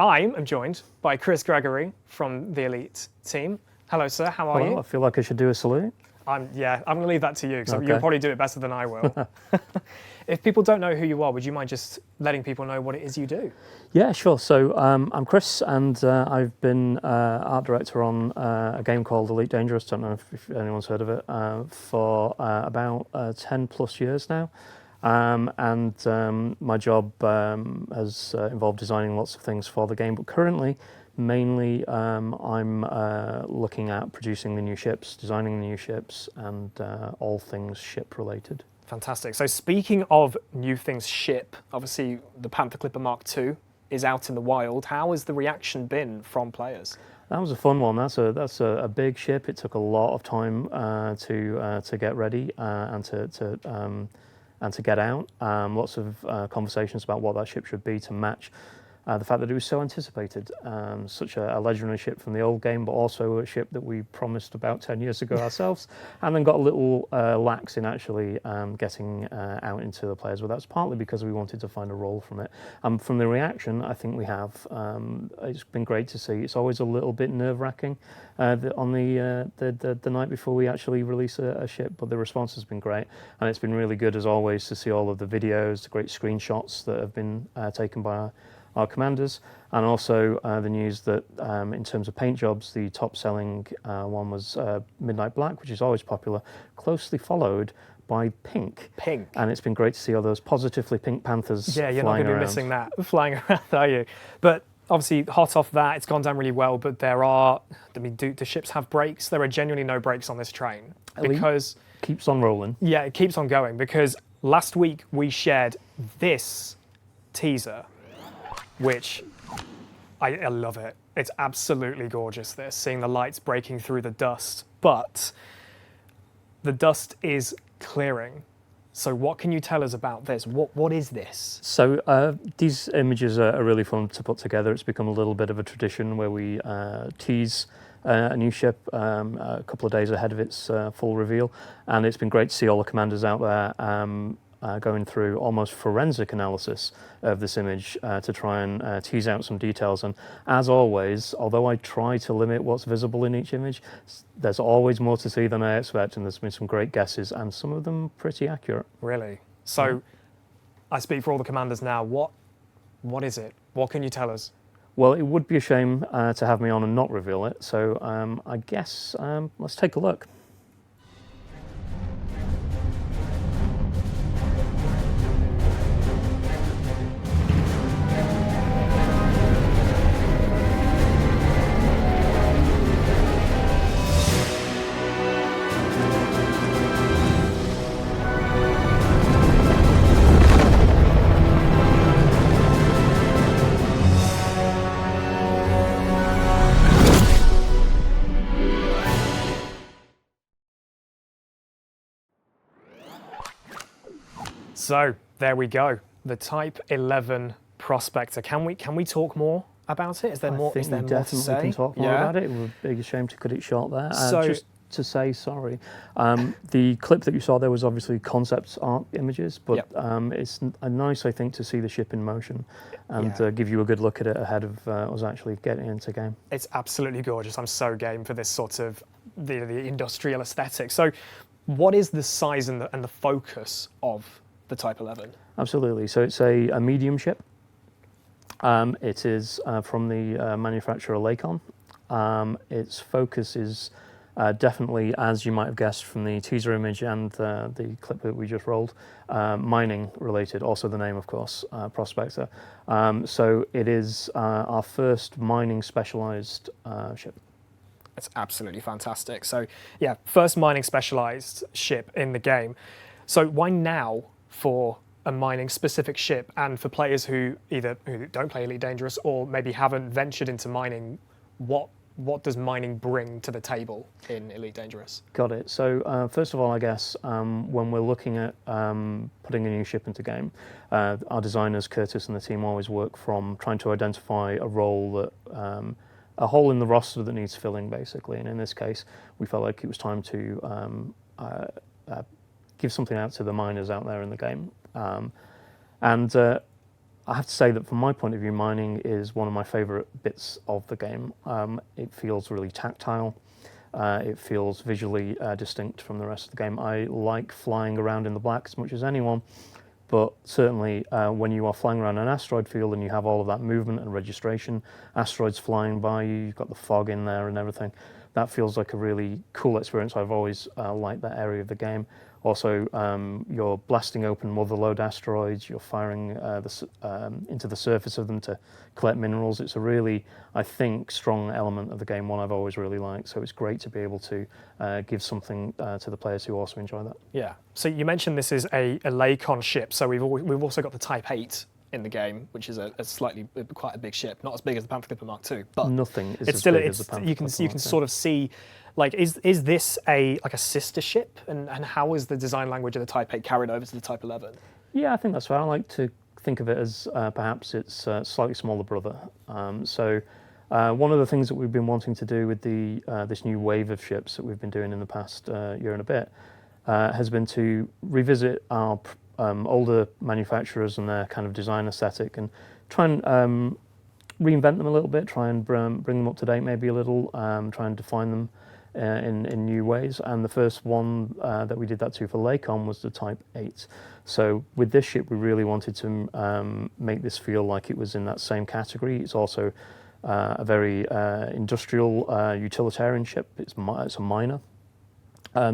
I am joined by Chris Gregory from the Elite team. Hello, sir. How are you? I feel like I should do a salute. I'm going to leave that to you because Okay. you'll probably do it better than I will. If people don't know who you are, would you mind just letting people know what it is you do? Yeah, sure. So I'm Chris, and I've been art director on a game called Elite Dangerous. Don't know if anyone's heard of it, for about 10 plus years now. My job has involved designing lots of things for the game, but currently, mainly, I'm looking at producing the new ships, designing the new ships, and all things ship related. Fantastic. So speaking of new things ship, obviously the Panther Clipper Mark II is out in the wild. How has the reaction been from players? That was a fun one. That's a big ship. It took a lot of time to get ready and to get out. Lots of conversations about what that ship should be to match the fact that it was so anticipated. Such a legendary ship from the old game, but also a ship that we promised about 10 years ago ourselves, and then got a little lax in actually getting out into the players. But that's partly because we wanted to find a role from it. From the reaction, I think we have. It's been great to see. It's always a little bit nerve-wracking on the night before we actually release a ship, but the response has been great, and it's been really good as always to see all of the videos, the great screenshots that have been taken by our commanders, and also the news that in terms of paint jobs, the top selling one was Midnight Black, which is always popular, closely followed by pink. Pink. And it's been great to see all those positively pink Panthers Yeah, you're not going to be missing that flying around, are you? But obviously, hot off that, it's gone down really well, but do the ships have brakes? There are genuinely no brakes on this train. Because keeps on rolling. Yeah, it keeps on going, because last week we shared this teaser, which I love it. It's absolutely gorgeous, this, seeing the lights breaking through the dust. But the dust is clearing. So what can you tell us about this? What is this? So these images are really fun to put together. It's become a little bit of a tradition where we tease a new ship a couple of days ahead of its full reveal. And it's been great to see all the commanders out there going through almost forensic analysis of this image to try and tease out some details. And as always, although I try to limit what's visible in each image, there's always more to see than I expect, and there's been some great guesses, and some of them pretty accurate. Really? So I speak for all the commanders now. What is it? What can you tell us? Well, it would be a shame to have me on and not reveal it, so I guess let's take a look. So there we go, the Type-11 Prospector. Can we talk more about it? Is there more? I think we definitely can talk more about it. It would be a shame to cut it short there. Just to say sorry, the clip that you saw there was obviously concept art images, but it's nice, I think, to see the ship in motion and give you a good look at it ahead of us actually getting into game. It's absolutely gorgeous. I'm so game for this sort of the industrial aesthetic. So what is the size and the focus of the Type-11? Absolutely. So it's a medium ship. It is from the manufacturer Lakon. Its focus is definitely, as you might have guessed from the teaser image and the clip that we just rolled, mining related. Also the name, of course, Prospector. So it is our first mining specialized ship. It's absolutely fantastic. So yeah, first mining specialized ship in the game. So why now for a mining specific ship? And for players who don't play Elite Dangerous or maybe haven't ventured into mining, what does mining bring to the table in Elite Dangerous? Got it. So first of all, I guess when we're looking at putting a new ship into game, our designers, Curtis and the team, always work from trying to identify a role that a hole in the roster that needs filling, basically. And in this case, we felt like it was time to give something out to the miners out there in the game. I have to say that from my point of view, mining is one of my favourite bits of the game. It feels really tactile. It feels visually distinct from the rest of the game. I like flying around in the black as much as anyone, but certainly when you are flying around an asteroid field and you have all of that movement and registration, asteroids flying by you, you've got the fog in there and everything, that feels like a really cool experience. I've always liked that area of the game. Also, you're blasting open motherlode asteroids, you're firing into the surface of them to collect minerals. It's a really, I think, strong element of the game, one I've always really liked. So it's great to be able to give something to the players who also enjoy that. Yeah. So you mentioned this is a Lakon ship. So we've also got the Type 8 in the game, which is quite a big ship, not as big as the Panther Clipper Mark II, but nothing is it's as still big as the Panther you can Clipper Mark II. sort of see, like, is this a sister ship, and how is the design language of the Type 8 carried over to the Type 11? Yeah, I think that's right. I like to think of it as perhaps its slightly smaller brother. One of the things that we've been wanting to do with this new wave of ships that we've been doing in the past year and a bit has been to revisit our older manufacturers and their kind of design aesthetic and try and reinvent them a little bit, try and bring them up to date maybe a little, try and define them in new ways. And the first one that we did that to for Lakon was the Type 8. So with this ship, we really wanted to make this feel like it was in that same category. It's also a very industrial, utilitarian ship. It's a miner.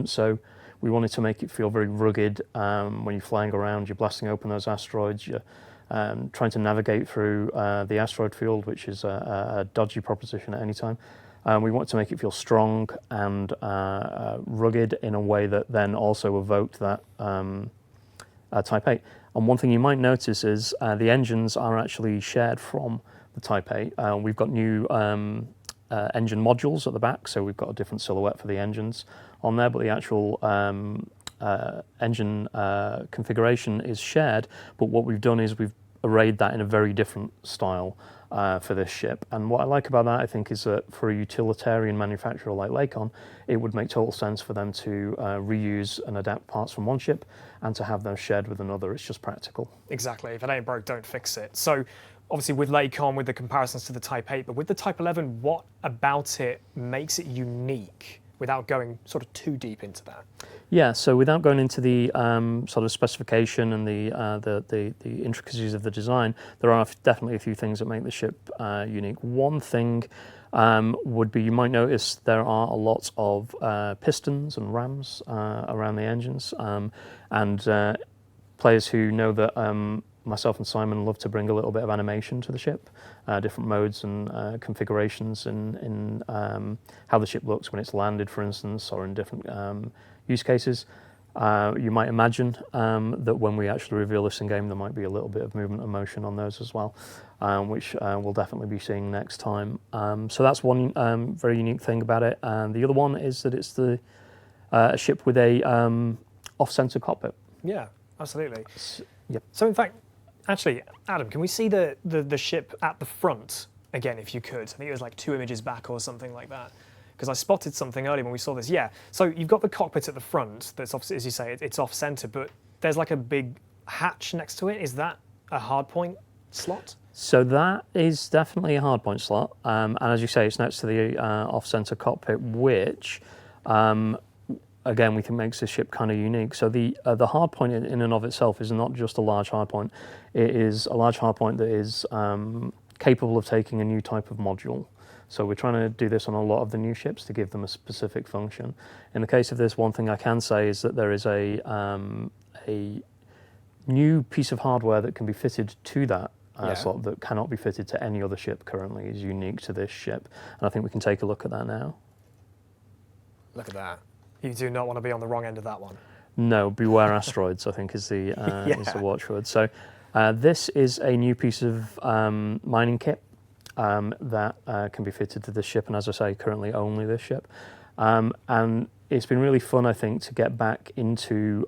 So we wanted to make it feel very rugged. When you're flying around, you're blasting open those asteroids, you're trying to navigate through the asteroid field, which is a dodgy proposition at any time. We want to make it feel strong and rugged in a way that then also evoked that Type 8. And one thing you might notice is the engines are actually shared from the Type 8. We've got new engine modules at the back, so we've got a different silhouette for the engines on there, but the actual engine configuration is shared. But what we've done is we've arrayed that in a very different style for this ship. And what I like about that, I think, is that for a utilitarian manufacturer like Lakon, it would make total sense for them to reuse and adapt parts from one ship and to have them shared with another. It's just practical. Exactly. If it ain't broke, don't fix it. So obviously with Lakon, with the comparisons to the Type 8, but with the Type 11, what about it makes it unique without going sort of too deep into that? Yeah, so without going into the sort of specification and the intricacies of the design, there are definitely a few things that make the ship unique. One thing would be, you might notice there are a lot of pistons and rams around the engines, and players who know that myself and Simon love to bring a little bit of animation to the ship, different modes and configurations in how the ship looks when it's landed, for instance, or in different use cases. You might imagine that when we actually reveal this in game, there might be a little bit of movement and motion on those as well, which we'll definitely be seeing next time. So that's one very unique thing about it. And the other one is that it's a ship with a off-center cockpit. Yeah, absolutely. Yep. So in fact, actually, Adam, can we see the ship at the front again, if you could? I think it was like 2 images back or something like that. Because I spotted something earlier when we saw this. Yeah, so you've got the cockpit at the front that's, as you say, it's off-center, but there's like a big hatch next to it. Is that a hardpoint slot? So that is definitely a hardpoint slot. And as you say, it's next to the off-center cockpit, which, again, we think makes this ship kind of unique. So the hardpoint in and of itself is not just a large hardpoint. It is a large hardpoint that is capable of taking a new type of module. So we're trying to do this on a lot of the new ships to give them a specific function. In the case of this, one thing I can say is that there is a new piece of hardware that can be fitted to that slot that cannot be fitted to any other ship currently. Is unique to this ship. And I think we can take a look at that now. Look at that. You do not want to be on the wrong end of that one. No, beware asteroids, I think is the watchword. So this is a new piece of mining kit that can be fitted to this ship, and as I say, currently only this ship. And it's been really fun, I think, to get back into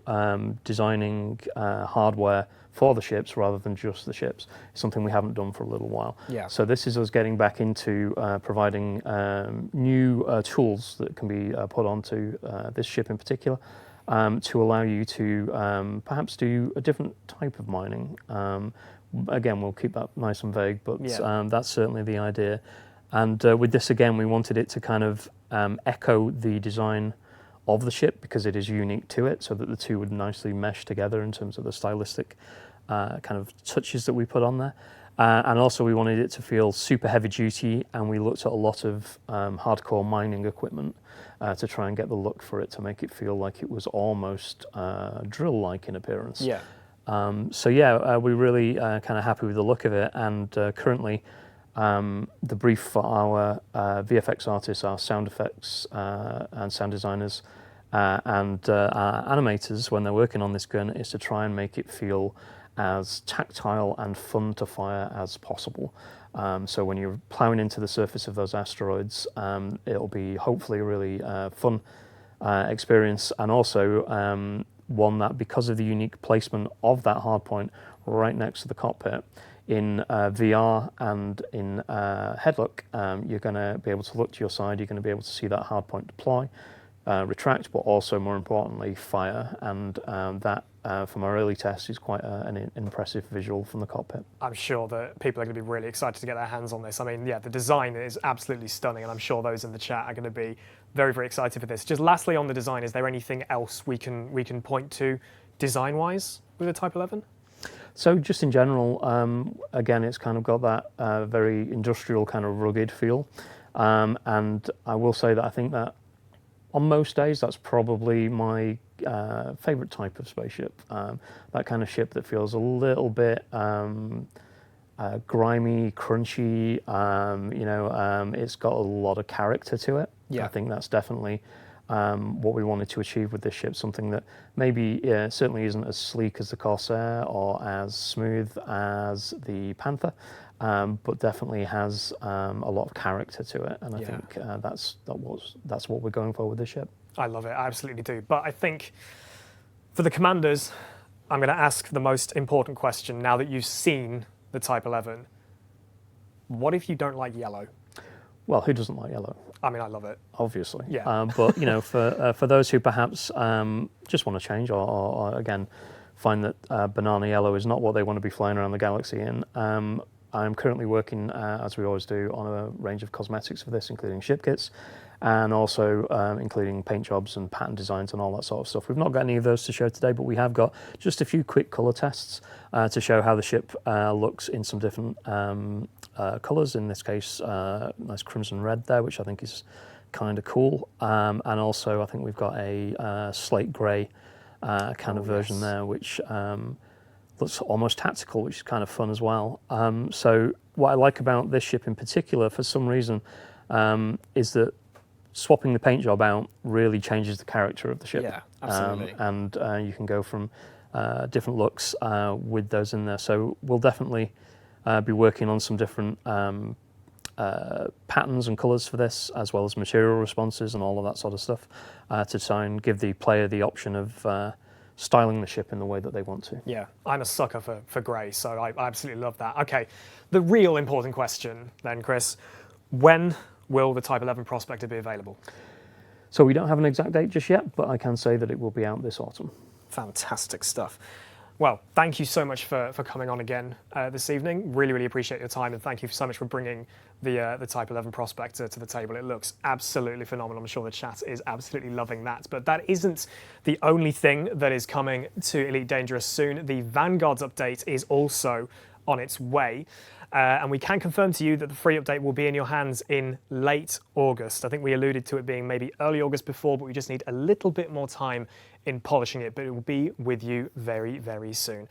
designing hardware for the ships rather than just the ships. It's something we haven't done for a little while. Yeah. So this is us getting back into providing new tools that can be put onto this ship in particular, to allow you to perhaps do a different type of mining, again, we'll keep that nice and vague, but Yeah. that's certainly the idea. And with this, again, we wanted it to kind of echo the design of the ship because it is unique to it, so that the two would nicely mesh together in terms of the stylistic kind of touches that we put on there. And also we wanted it to feel super heavy duty, and we looked at a lot of hardcore mining equipment to try and get the look for it, to make it feel like it was almost drill-like in appearance. Yeah. So yeah, we're really kind of happy with the look of it, and currently the brief for our VFX artists, our sound effects and sound designers and our animators when they're working on this gun is to try and make it feel as tactile and fun to fire as possible. So when you're ploughing into the surface of those asteroids, it'll be hopefully a really fun experience, and also one that, because of the unique placement of that hardpoint right next to the cockpit, in VR and in headlock, you're going to be able to look to your side, you're going to be able to see that hardpoint deploy, retract, but also more importantly fire, and that from our early tests is quite an impressive visual from the cockpit. I'm sure that people are going to be really excited to get their hands on this. I mean, yeah, the design is absolutely stunning, and I'm sure those in the chat are going to be very, very excited for this. Just lastly on the design, is there anything else we can point to design-wise with the Type 11? So just in general, again, it's kind of got that very industrial kind of rugged feel, and I will say that I think that on most days that's probably my favourite type of spaceship. That kind of ship that feels a little bit grimy, crunchy. It's got a lot of character to it. Yeah. I think that's definitely what we wanted to achieve with this ship, something that maybe certainly isn't as sleek as the Corsair or as smooth as the Panther, but definitely has a lot of character to it, and I think that's what we're going for with this ship. I love it, I absolutely do. But I think for the commanders, I'm going to ask the most important question now that you've seen the Type 11. What if you don't like yellow? Well, who doesn't like yellow? I mean, I love it. Obviously. Yeah. But for those who perhaps just want to change, or again find that banana yellow is not what they want to be flying around the galaxy in, I'm currently working, as we always do, on a range of cosmetics for this, including ship kits, and also including paint jobs and pattern designs and all that sort of stuff. We've not got any of those to show today, but we have got just a few quick colour tests to show how the ship looks in some different colours. In this case, nice crimson red there, which I think is kind of cool. And also I think we've got a slate grey kind of version there, which looks almost tactical, which is kind of fun as well. So what I like about this ship in particular, for some reason, is that swapping the paint job out really changes the character of the ship. Yeah, absolutely. And you can go from different looks with those in there. So we'll definitely be working on some different patterns and colours for this, as well as material responses and all of that sort of stuff, to try and give the player the option of styling the ship in the way that they want to. Yeah, I'm a sucker for grey, so I absolutely love that. Okay, the real important question then, Chris, when will the Type 11 Prospector be available? So we don't have an exact date just yet, but I can say that it will be out this autumn. Fantastic stuff. Well, thank you so much for coming on again this evening. Really, really appreciate your time, and thank you so much for bringing the Type 11 Prospector to the table. It looks absolutely phenomenal. I'm sure the chat is absolutely loving that. But that isn't the only thing that is coming to Elite Dangerous soon. The Vanguards update is also on its way. And we can confirm to you that the free update will be in your hands in late August. I think we alluded to it being maybe early August before, but we just need a little bit more time in polishing it, but it will be with you very, very soon.